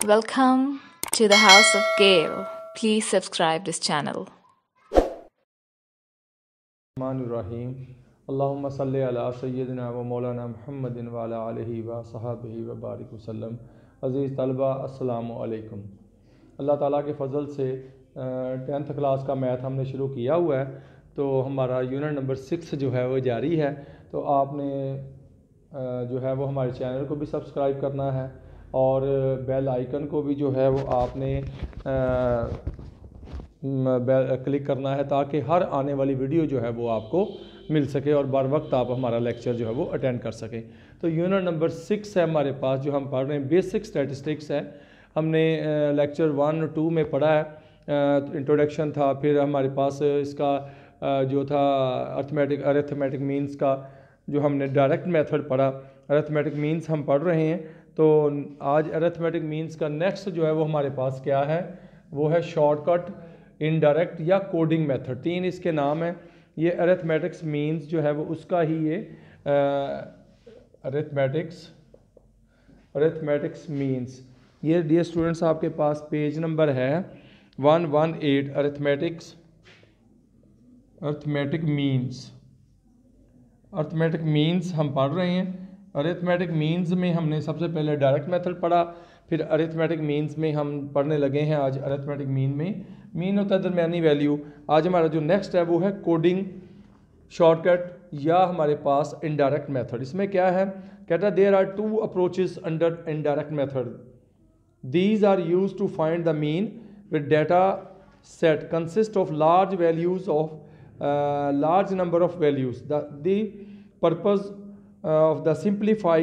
Welcome to the House of Gale. Please subscribe this channel. रहीम अल्लाहुम्मा सल्ली अला सय्यदिना व मौलाना मुहम्मदिन व अला आलिहि व सहाबिहि व बारिक वसल्लम। अज़ीज़ तलबा अस्सलामु अलैकुम। अल्लाह ताला के फ़ज़ल से 10th क्लास का मैथ हमने शुरू किया हुआ है, तो हमारा यूनिट नंबर 6 जो है वो जारी है। तो आपने जो है वो हमारे चैनल को भी सब्सक्राइब करना है और बेल आइकन को भी जो है वो आपने क्लिक करना है ताकि हर आने वाली वीडियो जो है वो आपको मिल सके और बर वक्त आप हमारा लेक्चर जो है वो अटेंड कर सकें। तो यूनिट नंबर 6 है हमारे पास, जो हम पढ़ रहे हैं बेसिक स्टैटिस्टिक्स है। हमने लेक्चर 1 और 2 में पढ़ा है, इंट्रोडक्शन था, फिर हमारे पास इसका जो था अरिथमेटिक मीन्स का जो हमने डायरेक्ट मेथड पढ़ा। अरिथमेटिक मीन्स हम पढ़ रहे हैं, तो आज अरिथमेटिक मीन्स का नेक्स्ट जो है वो हमारे पास क्या है, वो है शॉर्टकट, इनडायरेक्ट या कोडिंग मेथड। 3 इसके नाम हैं। ये अरिथमेटिक्स मीन्स जो है वो उसका ही ये अरिथमेटिक्स मीन्स। ये डियर स्टूडेंट्स आपके पास पेज नंबर है 118, अरिथमेटिक मीन्स हम पढ़ रहे हैं। अरिथमेटिक मीन्स में हमने सबसे पहले डायरेक्ट मेथड पढ़ा, फिर अरिथमेटिक मीन्स में हम पढ़ने लगे हैं आज अरिथमेटिक मीन होता है दरमियानी वैल्यू। आज हमारा जो नेक्स्ट है वो है कोडिंग, शॉर्टकट या हमारे पास इनडायरेक्ट मेथड। इसमें क्या है, कहता है there are 2 approaches under indirect method. These are used to find the mean with data set consist of large values of large number of values. The purpose of the simplify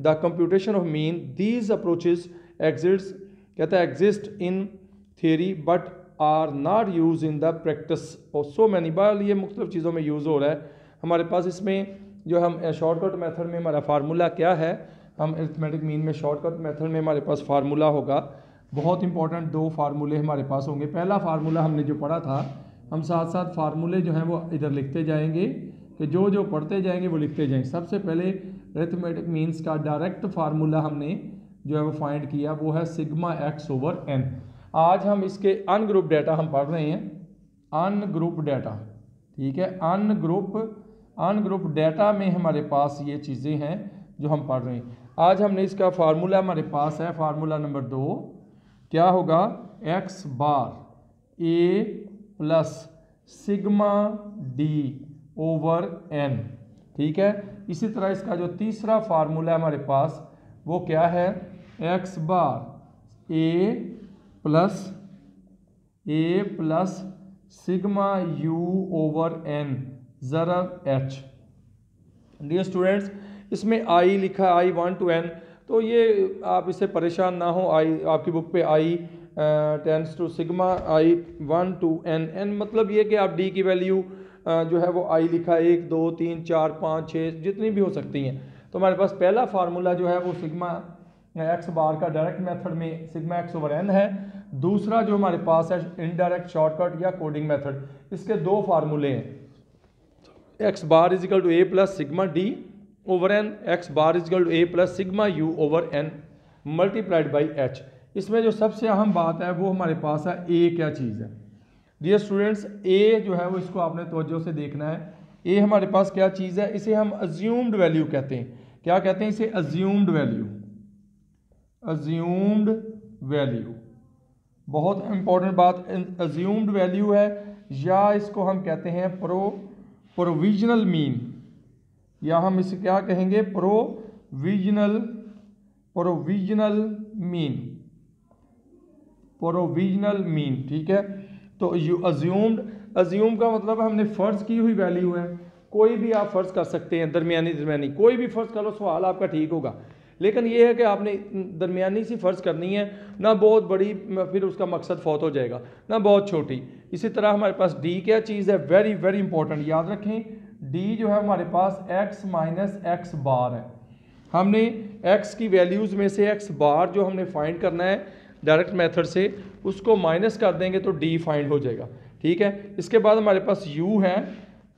the computation of mean. These approaches exist in theory but are not used in the practice of so many. बार ये मुख्तलिफ चीज़ों में use हो रहा है हमारे पास। इसमें जो हम शॉर्टकट मेथड में हमारा फार्मूला क्या है, हम अरिथमेटिक मीन में शॉर्टकट मेथड में हमारे पास फार्मूला होगा। बहुत इंपॉर्टेंट 2 फार्मूले हमारे पास होंगे। पहला फार्मूला हमने जो पढ़ा था, हम साथ साथ फार्मूले जो हैं वो इधर लिखते जाएंगे कि जो पढ़ते जाएंगे वो लिखते जाएंगे। सबसे पहले अरिथमेटिक मीन्स का डायरेक्ट फार्मूला हमने जो है वो फाइंड किया, वो है सिग्मा एक्स ओवर एन। आज हम इसके अनग्रुप डाटा हम पढ़ रहे हैं, अनग्रुप डाटा, ठीक है। अनग्रुप डाटा में हमारे पास ये चीज़ें हैं जो हम पढ़ रहे हैं। आज हमने इसका फार्मूला हमारे पास है, फार्मूला नंबर 2 क्या होगा, X bar A plus sigma D over N, ठीक है। इसी तरह इसका जो तीसरा फार्मूला है हमारे पास वो क्या है, X bar A plus sigma you over N ज़रब एच। डियर स्टूडेंट्स, इसमें आई लिखा है I1 to n, तो ये आप इससे परेशान ना हो। आई आपकी बुक पे I tends to sigma I1 to n मतलब ये कि आप डी की वैल्यू जो है वो आई लिखा 1 2 3 4 5 6 जितनी भी हो सकती हैं। तो हमारे पास पहला फार्मूला जो है वो सिग्मा एक्स बार का डायरेक्ट मेथड में सिग्मा एक्स ओवर एन है। दूसरा जो हमारे पास है इनडायरेक्ट शॉर्टकट या कोडिंग मेथड, इसके 2 फार्मूले हैं, x bar is equal to A plus sigma D over n, x bar is equal to A plus sigma you over n multiplied by h. इसमें जो सबसे अहम बात है वो हमारे पास है ए क्या चीज़ है। डियर स्टूडेंट्स, ए जो है वो इसको आपने तवज्जो से देखना है। ए हमारे पास क्या चीज़ है, इसे हम अज्यूम्ड वैल्यू कहते हैं। क्या कहते हैं इसे, अज्यूम्ड वैल्यू। बहुत इंपॉर्टेंट बात अज्यूम्ड वैल्यू है, या इसको हम कहते हैं प्रोविजनल मीन, या हम इसे क्या कहेंगे, प्रोविजनल मीन, ठीक है। तो अज्यूम का मतलब हमने फ़र्ज़ की हुई वैल्यू है। कोई भी आप फ़र्ज़ कर सकते हैं, दरमियानी कोई भी फ़र्ज़ कर लो, सवाल आपका ठीक होगा। लेकिन ये है कि आपने दरमियानी सी फ़र्ज़ करनी है, ना बहुत बड़ी फिर उसका मकसद फौत हो जाएगा, ना बहुत छोटी। इसी तरह हमारे पास डी क्या चीज़ है, वेरी वेरी इंपॉर्टेंट, याद रखें। डी जो है हमारे पास x माइनस एक्स बार है। हमने x की वैल्यूज़ में से x बार जो हमने फाइंड करना है डायरेक्ट मेथड से, उसको माइनस कर देंगे तो d फाइंड हो जाएगा, ठीक है। इसके बाद हमारे पास u है।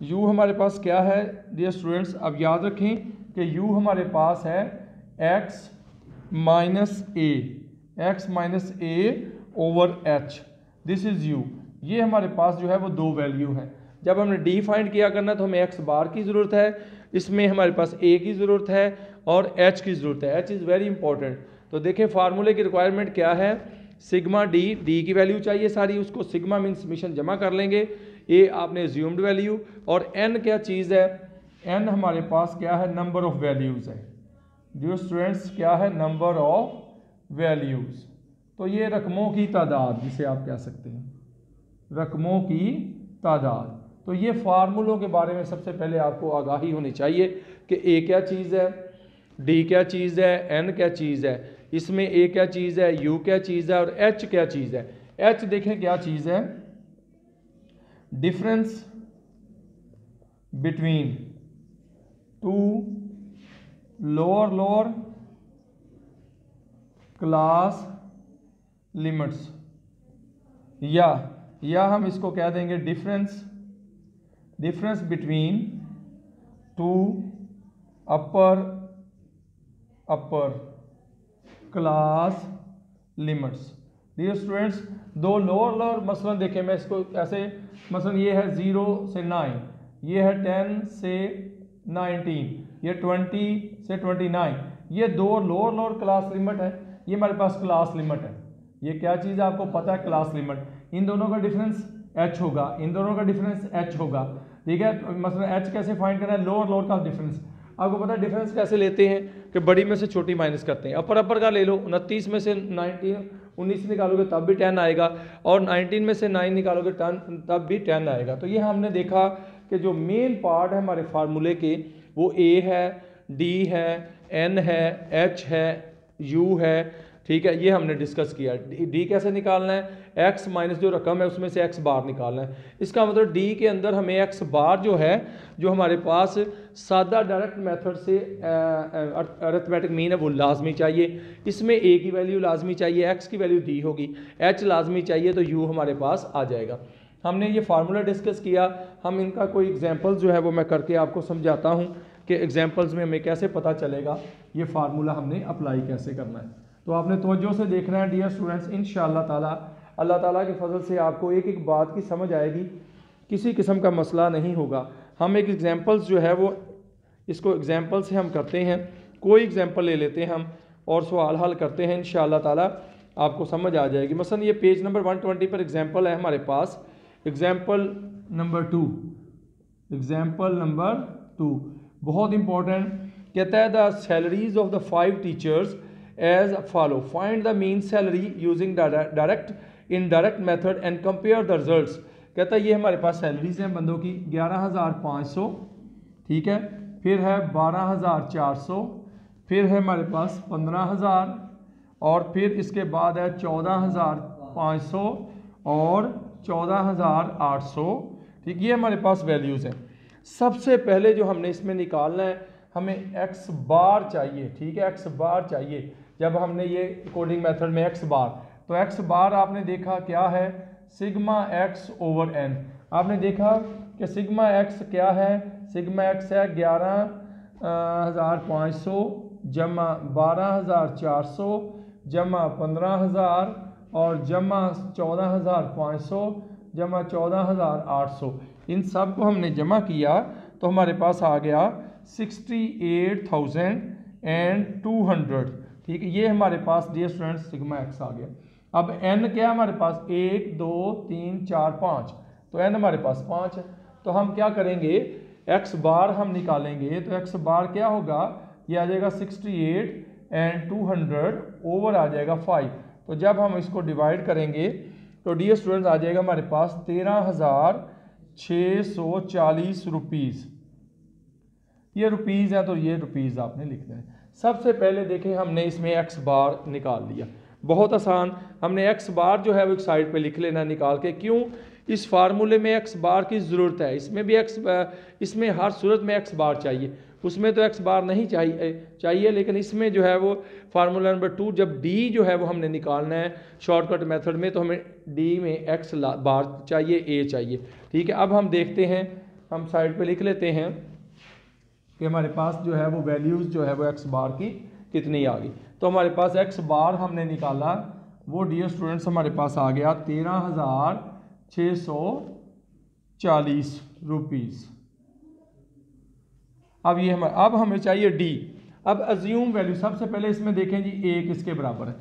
u हमारे पास क्या है डियर स्टूडेंट्स, अब याद रखें कि u हमारे पास है x minus A, x minus A over H, this is you. ये हमारे पास जो है वो दो वैल्यू हैं। जब हमने डी फाइंड किया करना तो हमें एक्स बार की ज़रूरत है, इसमें हमारे पास ए की ज़रूरत है और एच की ज़रूरत है। H is very important. तो देखें फार्मूले की रिक्वायरमेंट क्या है, सिग्मा डी, डी की वैल्यू चाहिए सारी, उसको सिग्मा मीन समीशन जमा कर लेंगे, ए आपने एज्यूम्ड वैल्यू, और एन क्या चीज़ है, एन हमारे पास क्या है, नंबर ऑफ वैल्यूज़ है। डियर स्टूडेंट्स क्या है, नंबर ऑफ वैल्यूज़। तो ये रकमों की तादाद जिसे आप कह सकते हैं, रकमों की तादाद। तो ये फार्मूलों के बारे में सबसे पहले आपको आगाही होनी चाहिए कि ए क्या चीज़ है, डी क्या चीज़ है, एन क्या चीज़ है, इसमें ए क्या चीज़ है, यू क्या चीज़ है और एच क्या चीज़ है। एच देखें क्या चीज़ है, difference between two lower class limits, या हम इसको कह देंगे difference between two upper class limits. Dear students, दो लोअर मसलन देखें, मैं इसको ऐसे, मसलन ये है 0 से 9, ये है 10 से 19, ये 20 से 29, ये दो लोअर क्लास लिमिट है, ये हमारे पास क्लास लिमिट है। ये क्या चीज़ है आपको पता है, क्लास लिमिट। इन दोनों का डिफरेंस h होगा, इन दोनों का डिफरेंस h होगा, ठीक है। तो मसलन h कैसे फाइंड करना है, लोअर का डिफरेंस। आपको पता है डिफरेंस कैसे लेते हैं कि बड़ी में से छोटी माइनस करते हैं। अपर का ले लो, 29 में से 19 निकालोगे तब भी 10 आएगा, और 19 में से 9 निकालोगे तब भी 10 आएगा। तो ये हमने देखा कि जो मेन पार्ट है हमारे फार्मूले के वो ए है, डी है, एन है, एच है, यू है, ठीक है। ये हमने डिस्कस किया। डी कैसे निकालना है, एक्स माइनस जो रकम है उसमें से एक्स बार निकालना है। इसका मतलब डी के अंदर हमें एक्स बार जो है, जो हमारे पास सादा डायरेक्ट मेथड से अरिथमेटिक मीन है वो लाजमी चाहिए, इसमें ए की वैल्यू लाजमी चाहिए, एक्स की वैल्यू डी होगी, एच लाजमी चाहिए, तो यू हमारे पास आ जाएगा। हमने ये फार्मूला डिस्कस किया। हम इनका कोई एग्जाम्पल्स जो है वो मैं करके आपको समझाता हूँ कि एग्जाम्पल्स में हमें कैसे पता चलेगा ये फार्मूला हमने अप्लाई कैसे करना है। तो आपने तवज्जो से देखना है डियर स्टूडेंट्स। इंशाअल्लाह ताला अल्लाह ताला के फजल से आपको एक एक बात की समझ आएगी, किसी किस्म का मसला नहीं होगा। हम एक एग्जाम्पल्स जो है वो इसको एग्जाम्पल से हम करते हैं, कोई एग्जाम्पल ले लेते हैं हम और सवाल हल करते हैं, इंशाअल्लाह ताला आपको समझ आ जाएगी। मसलन ये पेज नंबर 120 पर एग्जाम्पल है हमारे पास, एग्जाम्पल नंबर 2, एग्जाम्पल नंबर 2 बहुत इंपॉर्टेंट। कहता है the salaries of the 5 teachers as follow, find the mean salary using direct indirect method and compare the results. कहता है ये हमारे पास सैलरीज हैं बंदों की 11,500, ठीक है, फिर है 12,400, फिर है हमारे पास 15,000, और फिर इसके बाद है 14,500 और 14,800, ठीक। ये हमारे पास वैल्यूज़ हैं। सबसे पहले जो हमने इसमें निकालना है, हमें एक्स बार चाहिए, ठीक है, एक्स बार चाहिए। जब हमने ये कोडिंग मेथड में एक्स बार, तो एक्स बार आपने देखा क्या है, सिग्मा एक्स ओवर एन। आपने देखा कि सिग्मा एक्स क्या है, सिग्मा एक्स है 11,500 जमा 12,400 जमा 15,000 और जमा 14,500 जमा 14,800। इन सब को हमने जमा किया तो हमारे पास आ गया 68,200, ठीक है। ये हमारे पास डियर स्टूडेंट्स सिग्मा एक्स आ गया। अब एन क्या हमारे पास, 1 2 3 4 5, तो एन हमारे पास 5 है। तो हम क्या करेंगे, एक्स बार हम निकालेंगे, तो एक्स बार क्या होगा, ये आ जाएगा 68,200 ओवर आ जाएगा 5। तो जब हम इसको डिवाइड करेंगे तो डियर स्टूडेंट्स आ जाएगा हमारे पास 13,640 रुपीज़। ये रुपीज़ है तो ये रुपीज़ आपने लिखना है। सबसे पहले देखें हमने इसमें एक्स बार निकाल लिया, बहुत आसान। हमने एक्स बार जो है वो एक साइड पे लिख लेना निकाल के। क्यों, इस फार्मूले में एक्स बार की ज़रूरत है, इसमें भी इसमें हर सूरत में एक्स बार चाहिए, उसमें तो एक्स बार नहीं चाहिए, लेकिन इसमें जो है वो फार्मूला नंबर 2 जब डी जो है वो हमने निकालना है शॉर्टकट मेथड में, तो हमें डी में एक्स बार चाहिए, ए चाहिए, ठीक है। अब हम देखते हैं, हम साइड पे लिख लेते हैं कि हमारे पास जो है वो वैल्यूज़ जो है वो एक्स बार की कितनी आ गई। तो हमारे पास एक्स बार हमने निकाला, वो डियर स्टूडेंट्स हमारे पास आ गया 13,640 रुपीज़। अब हमें चाहिए डी। अब अज्यूम वैल्यू, सबसे पहले इसमें देखें जी ए किसके बराबर है।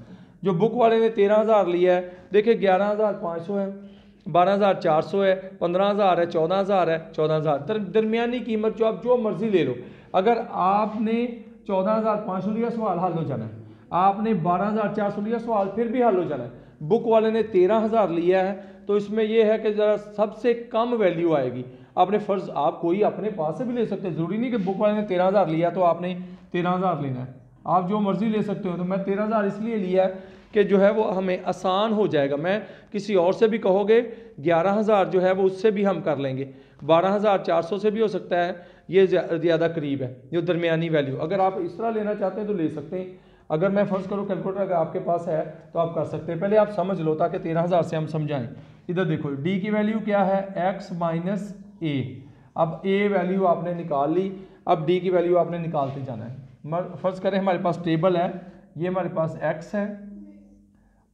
जो बुक वाले ने 13,000 लिया है, देखिए 11,500 है, 12,400 है, 15,000 है, 14,000 है, 14,000 दरमियानी कीमत जो आप जो मर्जी ले लो। अगर आपने 14,500 लिया सवाल हल हो जाना है, आपने 12,400 लिया सवाल फिर भी हल हो जाना है। बुक वाले ने 13,000 लिया है तो इसमें यह है कि ज़रा सबसे कम वैल्यू आएगी। आपने फ़र्ज़ आप कोई अपने पास से भी ले सकते हैं, ज़रूरी नहीं कि बुक वाले ने 13,000 लिया तो आपने 13,000 लेना है, आप जो मर्ज़ी ले सकते हो। तो मैं 13,000 इसलिए लिया है कि जो है वो हमें आसान हो जाएगा। मैं किसी और से भी कहोगे 11,000 जो है वो उससे भी हम कर लेंगे, 12,400 से भी हो सकता है, ये ज़्यादा करीब है जो दरमियानी वैल्यू। अगर आप इस तरह लेना चाहते हैं तो ले सकते हैं। अगर मैं फ़र्ज़ करूँ कैलकुलेटर अगर आपके पास है तो आप कर सकते हैं। पहले आप समझ लो ताकि 13,000 से हम समझाएं। इधर देखो डी की वैल्यू क्या है, एक्स माइनस ए। अब ए वैल्यू आपने निकाल ली, अब डी की वैल्यू आपने निकालते जाना है। फ़र्ज़ करें हमारे पास टेबल है, ये हमारे पास एक्स है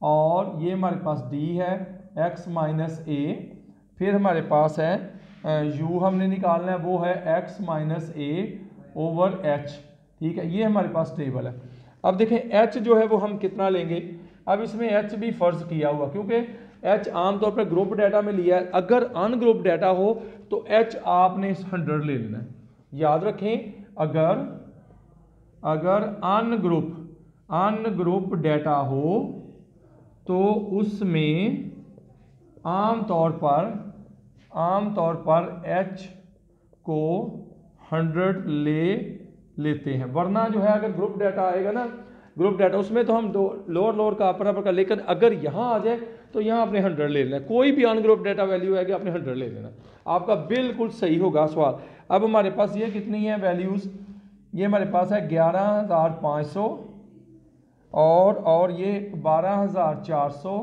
और ये हमारे पास डी है, एक्स माइनस ए। फिर हमारे पास है यू हमने निकालना है, वो है X minus A over H. ठीक है, ये हमारे पास टेबल है। अब देखें एच जो है वो हम कितना लेंगे। अब इसमें एच भी फ़र्ज़ किया हुआ, क्योंकि एच आमतौर पर ग्रुप डाटा में लिया है। अगर अनग्रुप डाटा हो तो एच आपने 100 ले लेना है। याद रखें, अगर अनग्रुप डाटा हो तो उसमें आमतौर पर एच को 100 ले लेते हैं। वरना जो है अगर ग्रुप डाटा आएगा ना, ग्रुप डाटा उसमें तो हम दो लोअर का अपर का, लेकिन अगर यहाँ आ जाए तो यहाँ आपने 100 ले लेना है। कोई भी अनग्रुप डाटा वैल्यू आएगी आपने 100 ले लेना, आपका बिल्कुल सही होगा सवाल। अब हमारे पास ये कितनी है वैल्यूज़, ये हमारे पास है 11,500 और ये 12,400।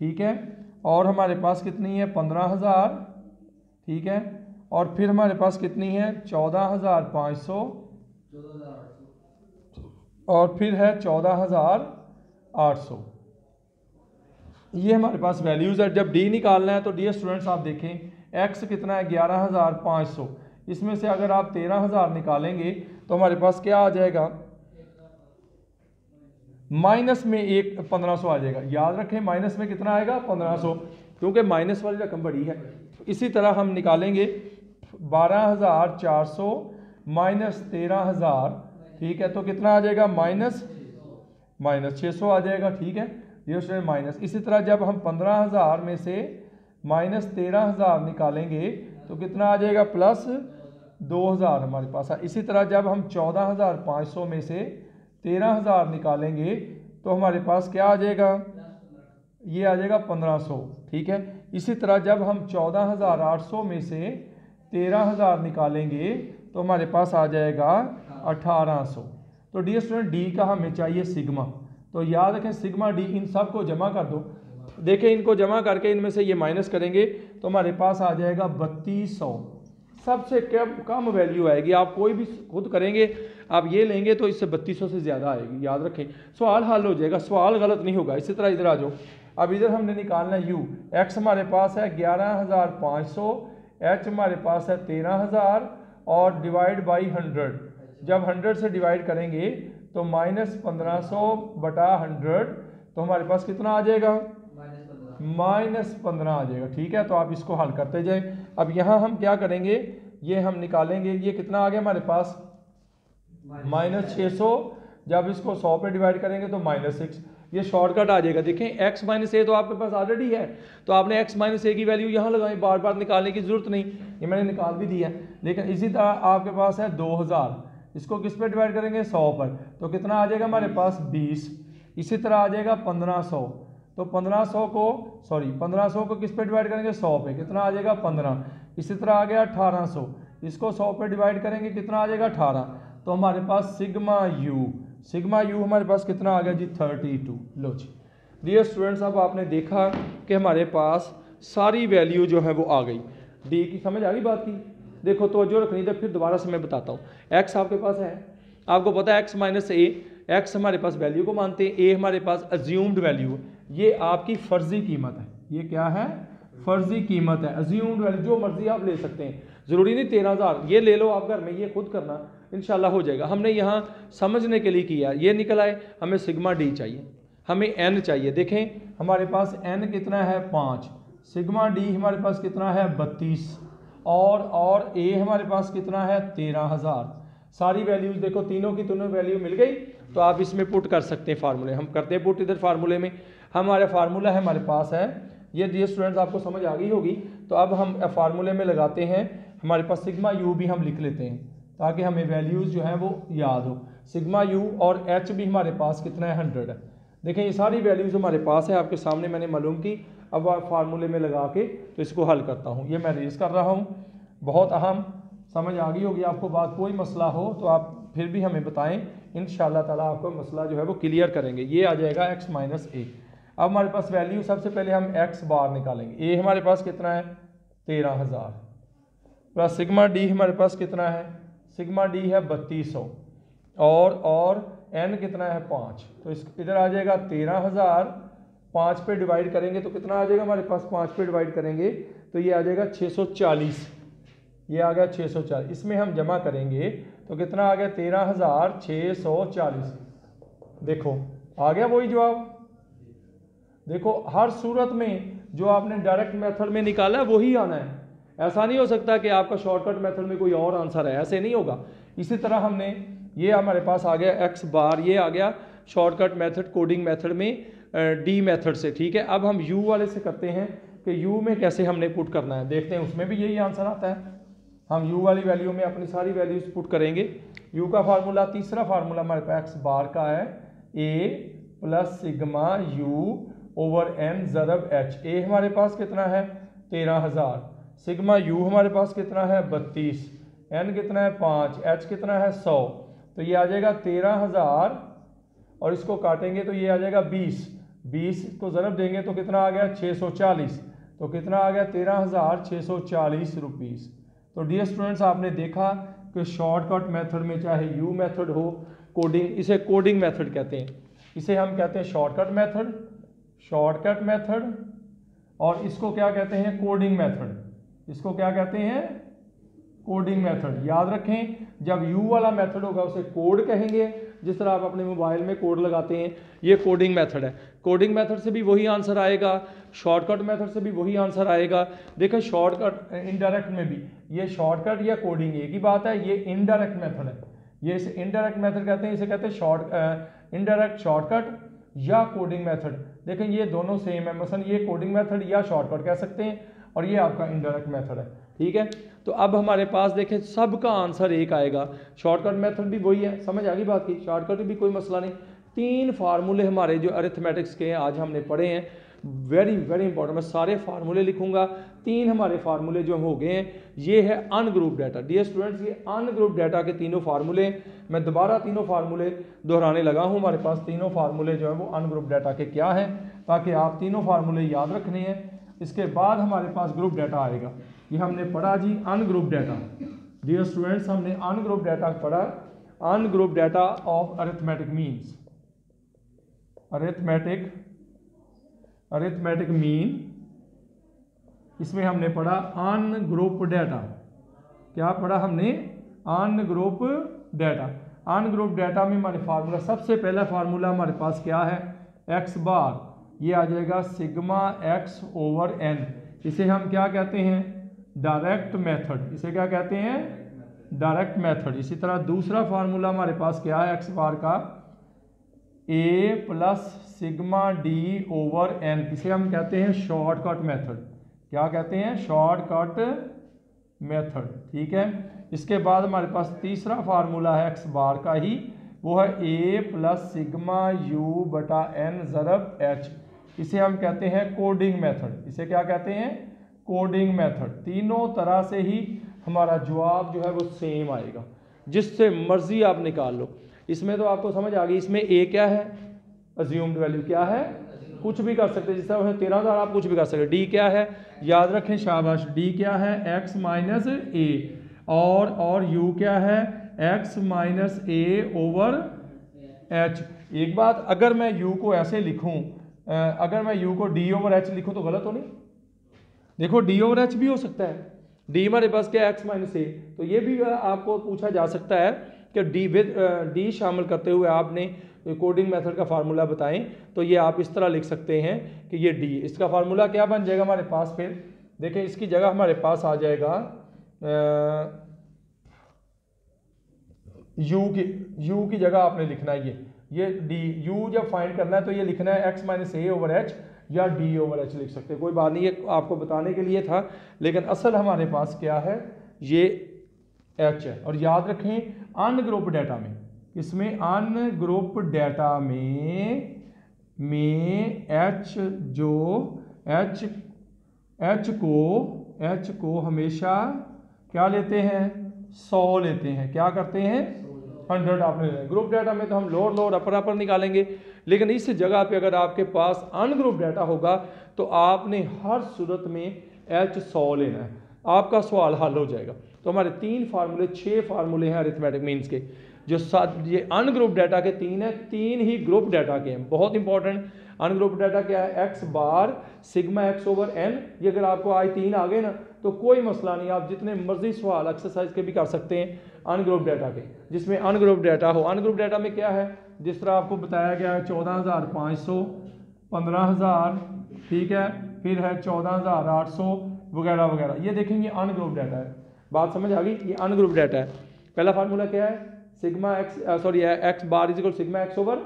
ठीक है, और हमारे पास कितनी है 15,000। ठीक है, और फिर हमारे पास कितनी है 14,500 और फिर है 14,800। ये हमारे पास वैल्यूज़ है। जब डी निकालना है तो डी स्टूडेंट्स आप देखें एक्स कितना है 11,500, इसमें से अगर आप 13,000 निकालेंगे तो हमारे पास क्या आ जाएगा, माइनस में एक 1,500 आ जाएगा। याद रखें माइनस में कितना आएगा 1,500, क्योंकि माइनस वाली रकम बड़ी है। इसी तरह हम निकालेंगे 12,400 माइनस 13,000। ठीक है, तो कितना आ जाएगा माइनस 600 आ जाएगा। ठीक है, ये माइनस। इसी तरह जब हम 15,000 में से माइनस 13,000 निकालेंगे तो कितना आ जाएगा प्लस 2,000 हमारे पास। इसी तरह जब हम 14,500 में से 13,000 निकालेंगे तो हमारे पास क्या आ जाएगा, ये आ जाएगा 1,500। ठीक है, इसी तरह जब हम 14,800 में से 13,000 निकालेंगे तो हमारे पास आ जाएगा 1,800। तो डी स्टूडेंट डी का हमें चाहिए सिग्मा। तो याद रखें सिग्मा डी, इन सब को जमा कर दो। देखें इनको जमा करके इनमें से ये माइनस करेंगे तो हमारे पास आ जाएगा 3200। सबसे कम वैल्यू आएगी, आप कोई भी खुद करेंगे आप ये लेंगे तो इससे 3200 से ज़्यादा आएगी। याद रखें सवाल हल हो जाएगा, सवाल गलत नहीं होगा। इसी तरह इधर आ जाओ। अब इधर हमने निकालना है यू। एक्स हमारे पास है 11,500, एच हमारे पास है 13,000 और डिवाइड बाई 100। जब 100 से डिवाइड करेंगे तो माइनस 1,500 बटा 100, तो हमारे पास कितना आ जाएगा माइनस 15 आ जाएगा। ठीक है, तो आप इसको हल करते जाए। अब यहाँ हम क्या करेंगे, ये हम निकालेंगे, ये कितना आ गया हमारे पास माइनस 600। जब इसको 100 पे डिवाइड करेंगे तो माइनस 6, ये शॉर्टकट आ जाएगा। देखें x माइनस ए तो आपके पास ऑलरेडी है, तो आपने x माइनस ए की वैल्यू यहाँ लगाई, बार बार निकालने की जरूरत नहीं, ये मैंने निकाल भी दिया है। लेकिन इसी तरह आपके पास है 2000, इसको किस पे डिवाइड करेंगे 100 पर, तो कितना आ जाएगा हमारे पास 20। इसी तरह आ जाएगा 1500, तो 1500 को किस पे डिवाइड करेंगे 100 पे, कितना आ जाएगा 15। इसी तरह आ गया 1800, इसको 100 पे डिवाइड करेंगे कितना आ जाएगा 18। तो हमारे पास सिग्मा यू हमारे पास कितना आ गया जी 32। लो जी डियर स्टूडेंट्स, अब आपने देखा कि हमारे पास सारी वैल्यू जो है वो आ गई। डी की समझ आ गई बात की। देखो तो जो रखनी थी, फिर दोबारा से मैं बताता हूँ। एक्स आपके पास है, आपको पता है एक्स माइनस ए, एक्स हमारे पास वैल्यू को मानते हैं, ए हमारे पास अज्यूम्ड वैल्यू, ये आपकी फर्जी कीमत है। ये क्या है? फर्जी कीमत है, अज्यूम्ड वैल्यू, जो मर्जी आप ले सकते हैं, ज़रूरी नहीं 13,000 ये ले लो आप घर में, ये खुद करना इंशाल्लाह हो जाएगा। हमने यहाँ समझने के लिए किया, ये निकल आए, हमें सिग्मा डी चाहिए, हमें एन चाहिए। देखें हमारे पास एन कितना है 5, सिग्मा डी हमारे पास कितना है 32, और ए हमारे पास कितना है 13,000। सारी वैल्यूज देखो, तीनों की तीनों वैल्यू मिल गई, तो आप इसमें पुट कर सकते हैं फार्मूले। हम करते हैं पुट इधर फार्मूले में, हमारा फार्मूला है हमारे पास है ये, डियर स्टूडेंट्स आपको समझ आ गई होगी। तो अब हम फार्मूले में लगाते हैं, हमारे पास सिग्मा यू भी हम लिख लेते हैं ताकि हमें वैल्यूज़ जो है वो याद हो। सिग्मा यू और एच भी हमारे पास कितना है 100 है। देखें ये सारी वैल्यूज़ हमारे पास है, आपके सामने मैंने मालूम की। अब आप फार्मूले में लगा के तो इसको हल करता हूँ, ये मैं रेज कर रहा हूँ, बहुत अहम, समझ आ गई होगी आपको बात। कोई मसला हो तो आप फिर भी हमें बताएं, इंशाल्लाह ताला आपको मसला जो है वो क्लियर करेंगे। ये आ जाएगा x माइनस ए। अब हमारे पास वैल्यू, सबसे पहले हम x बार निकालेंगे। ए हमारे पास कितना है 13,000, प्लस सिग्मा डी हमारे पास कितना है, सिग्मा डी है 3200, और n कितना है 5, तो इस इधर आ जाएगा 13,000, 5 पे डिवाइड करेंगे तो कितना आ जाएगा हमारे पास, 5 पे डिवाइड करेंगे तो ये आ जाएगा 640, ये आ गया 640। इसमें हम जमा करेंगे तो कितना आ गया 13,640। देखो आ गया वही जवाब। देखो हर सूरत में जो आपने डायरेक्ट मेथड में निकाला है वही आना है, ऐसा नहीं हो सकता कि आपका शॉर्टकट मेथड में कोई और आंसर है, ऐसे नहीं होगा। इसी तरह हमने ये हमारे पास आ गया x बार, ये आ गया शॉर्टकट मेथड कोडिंग मेथड में डी मेथड से, ठीक है। अब हम u वाले से करते हैं कि u में कैसे हमने पुट करना है, देखते हैं उसमें भी यही आंसर आता है। हम u वाली वैल्यू में अपनी सारी वैल्यूज पुट करेंगे। u का फार्मूला, तीसरा फार्मूला हमारे पास x बार का है a plus sigma u over n ज़रब h। a हमारे पास कितना है 13,000, सिग्मा u हमारे पास कितना है 32, n कितना है 5, h कितना है 100, तो ये आ जाएगा 13,000 और इसको काटेंगे तो ये आ जाएगा 20 को ज़रब देंगे तो कितना आ गया 640, तो कितना आ गया 13,640 रुपीज़। तो डियर स्टूडेंट्स आपने देखा कि शॉर्टकट मेथड में चाहे यू मेथड हो, कोडिंग, इसे कोडिंग मेथड कहते हैं, इसे हम कहते हैं शॉर्टकट मेथड, और इसको क्या कहते हैं कोडिंग मेथड। इसको क्या कहते हैं कोडिंग मेथड। याद रखें जब यू वाला मेथड होगा उसे कोड कहेंगे, जिस तरह आप अपने मोबाइल में कोड लगाते हैं, ये कोडिंग मेथड है। कोडिंग मेथड से भी वही आंसर आएगा, शॉर्टकट मेथड से भी वही आंसर आएगा। देखो शॉर्टकट इनडायरेक्ट में भी, ये शॉर्टकट या कोडिंग एक ही बात है, ये इनडायरेक्ट मेथड है, ये इसे इनडायरेक्ट मेथड कहते हैं, इसे कहते हैं इनडायरेक्ट शॉर्टकट या कोडिंग मेथड। देखें ये दोनों सेम है, मसलन ये कोडिंग मेथड या शॉर्टकट कह सकते हैं और ये आपका इनडायरेक्ट मेथड है, ठीक है। तो अब हमारे पास देखें सबका आंसर एक आएगा, शॉर्टकट मेथड भी वही है, समझ आ गई बात की, शॉर्टकट भी कोई मसला नहीं। 3 फार्मूले हमारे जो अरिथमेटिक्स के आज हमने पढ़े हैं, वेरी वेरी इंपॉर्टेंट, मैं सारे फार्मूले लिखूंगा। 3 हमारे फार्मूले जो हो गए हैं, ये है अनग्रुप डाटा। डियर स्टूडेंट्स ये अनग्रुप डाटा के तीनों फार्मूले, मैं दोबारा तीनों फार्मूले दोहराने लगा हूँ। हमारे पास तीनों फार्मूले जो है वो अनग्रुप डाटा के क्या है, ताकि आप तीनों फार्मूले याद रखने हैं। इसके बाद हमारे पास ग्रुप डाटा आएगा, ये हमने पढ़ा जी अनग्रुप डाटा। डियर स्टूडेंट्स हमने अनग्रुप डाटा पढ़ा, ungroup data of arithmetic means, arithmetic mean, इसमें हमने पढ़ा अनग्रुप डाटा। क्या पढ़ा हमने? Ungroup data. अनग्रुप डाटा में हमारे फार्मूला, सबसे पहला फार्मूला हमारे पास क्या है x बार, ये आ जाएगा सिग्मा x ओवर n। इसे हम क्या कहते हैं डायरेक्ट मेथड, इसे क्या कहते हैं डायरेक्ट मेथड। इसी तरह दूसरा फार्मूला हमारे पास क्या है x बार का, a plus sigma D over n, इसे हम कहते हैं शॉर्टकट मेथड। क्या कहते हैं? शॉर्टकट मेथड, ठीक है। इसके बाद हमारे पास तीसरा फार्मूला है x बार का ही, वो है a प्लस सिग्मा u बटा n ज़रब h, इसे हम कहते हैं कोडिंग मेथड। इसे क्या कहते हैं? Coding method. तीनों तरह से ही हमारा जवाब जो है वो सेम आएगा, जिससे मर्जी आप निकाल लो। इसमें तो आपको समझ आ गई, इसमें a क्या है अज्यूम्ड वैल्यू, क्या है कुछ भी कर सकते हैं, जिस तरह 13,000 आप कुछ भी कर सकते हैं। डी क्या है याद रखें, शाबाश, डी क्या है x माइनस ए, और u क्या है x minus A over H. एक बात, अगर मैं यू को ऐसे लिखूं, अगर मैं यू को डी ओवर एच लिखूं तो गलत हो नहीं? देखो डी ओवर एच भी हो सकता है, डी हमारे पास क्या है एक्स माइनस ए, तो ये भी आपको पूछा जा सकता है कि डी विद डी शामिल करते हुए आपने कोडिंग मेथड का फार्मूला बताएं, तो ये आप इस तरह लिख सकते हैं कि ये डी, इसका फार्मूला क्या बन जाएगा हमारे पास, फिर देखें इसकी जगह हमारे पास आ जाएगा यू की जगह आपने लिखना है ये डी, यू जब फाइंड करना है तो ये लिखना है X minus A over H या डी ओवर एच लिख सकते हैं, कोई बात नहीं, ये आपको बताने के लिए था, लेकिन असल हमारे पास क्या है, ये एच है। और याद रखें अनग्रुप डाटा में, इसमें अनग्रुप डाटा में एच जो एच को हमेशा क्या लेते हैं, 100 लेते हैं, क्या करते हैं 100 आपने लेना है। ग्रुप डाटा में तो हम लोअर अपर निकालेंगे, लेकिन इस जगह पे अगर आपके पास अनग्रुप डाटा होगा तो आपने हर सूरत में एच 100 लेना है, आपका सवाल हल हो जाएगा। तो हमारे 6 फार्मूले हैं अरिथमेटिक मीन्स के, जो ये अनग्रुप डाटा के 3 हैं, 3 ही ग्रुप डाटा के हैं। बहुत इंपॉर्टेंट, अनग्रुप डाटा क्या है, एक्स बार सिग्मा एक्स ओवर एन। ये अगर आपको आज 3 आ गए ना तो कोई मसला नहीं, आप जितने मर्जी सवाल एक्सरसाइज के भी कर सकते हैं अनग्रुप डाटा के, जिसमें अनग्रुप डाटा हो। अनग्रुप डाटा में क्या है, जिस तरह आपको बताया गया है 14,500, 15,000, ठीक है, फिर है 14,800 वगैरह वगैरह, ये देखेंगे अनग्रुप डाटा है। बात समझ आ गई, ये अनग्रुप डाटा है। पहला फार्मूला क्या है, sigma X X bar is equal sigma x over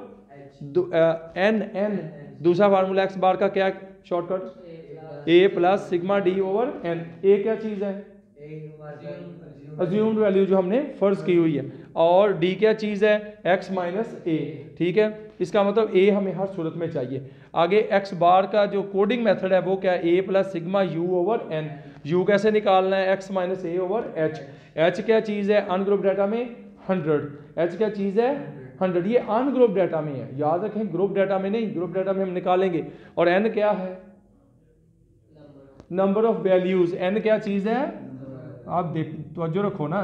N. दूसरा फार्मूला एक्स बार का क्या है shortcut, A plus sigma D over N. A क्या चीज़ है, अज्यूम्ड वैल्यू जो हमने फर्ज की हुई है, और डी क्या चीज़ है, एक्स माइनस ए, ठीक है। इसका मतलब ए हमें हर सूरत में चाहिए। आगे एक्स बार का जो कोडिंग मेथड है वो क्या है, A plus sigma you over N. U कैसे निकालना है, X minus A over H. H क्या चीज़ है अनग्रुप डाटा में 100, एच क्या चीज़ है 100, ये अनग्रुप डाटा में है, याद रखें ग्रुप डाटा में नहीं, ग्रुप डाटा में हम निकालेंगे। और एन क्या है, नंबर ऑफ वैल्यूज। एन क्या चीज़ है, आप देख तवज्जो रखो ना,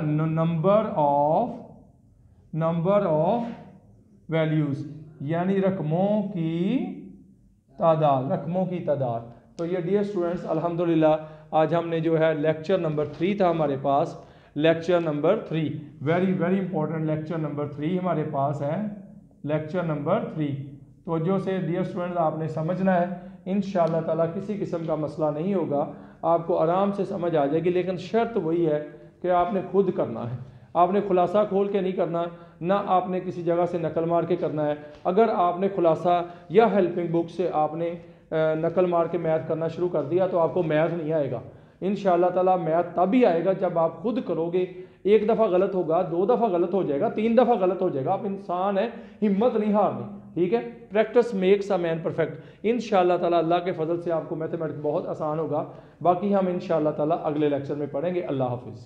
नंबर ऑफ वैल्यूज यानी रकमों की तादाद। तो ये डियर स्टूडेंट्स अल्हम्दुलिल्लाह आज हमने जो है लेक्चर नंबर 3 था हमारे पास, lecture number 3 very very important, lecture number 3 हमारे पास है, लेक्चर नंबर 3। तो जो से डियर स्टूडेंट्स आपने समझना है, इंशाअल्लाह ताला किसी किस्म का मसला नहीं होगा, आपको आराम से समझ आ जाएगी। लेकिन शर्त वही है कि आपने खुद करना है, आपने खुलासा खोल के नहीं करना, ना आपने किसी जगह से नकल मार के करना है। अगर आपने खुलासा या हेल्पिंग बुक से आपने नकल मार के मैथ करना शुरू कर दिया तो आपको मैथ नहीं आएगा। इंशाअल्लाह ताला मैथ तब ही आएगा जब आप खुद करोगे। एक दफ़ा गलत होगा, 2 दफ़ा गलत हो जाएगा, 3 दफ़ा गलत हो जाएगा, आप इंसान है, हिम्मत नहीं हारनी, ठीक है। Practice makes a man perfect. इंशाअल्लाह ताला अल्लाह के फजल से आपको मैथमेटिक्स बहुत आसान होगा। बाकी हम इंशाअल्लाह ताला अगले लेक्चर में पढ़ेंगे। अल्लाह हाफिज़।